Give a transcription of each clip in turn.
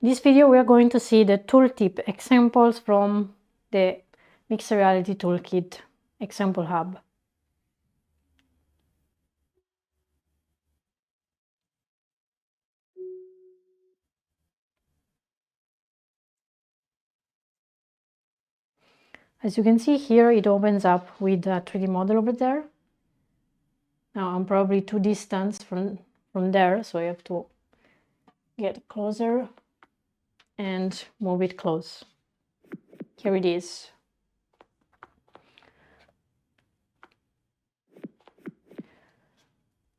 this video, we are going to see the tooltip examples from the Mixed Reality Toolkit example hub. As you can see here, it opens up with a 3D model over there. Now I'm probably too distant from there, so I have to get closer and move it close. Here it is.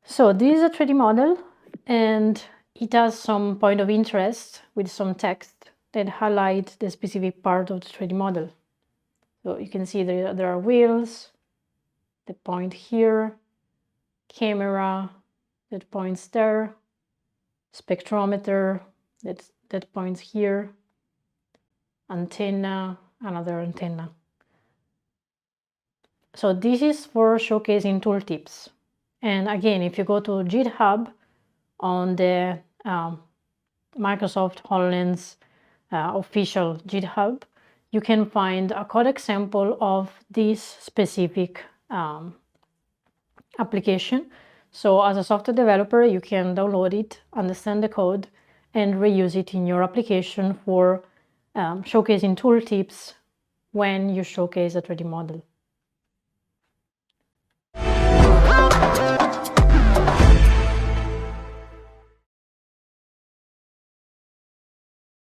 So this is a 3D model, and it has some point of interest with some text that highlight the specific part of the 3D model. So you can see there are wheels that point here, camera that points there, spectrometer that points here, antenna, another antenna. So this is for showcasing tooltips. And again, if you go to GitHub on the Microsoft HoloLens official GitHub, you can find a code example of this specific application. So as a software developer, you can download it, understand the code, and reuse it in your application for showcasing tooltips when you showcase a 3D model.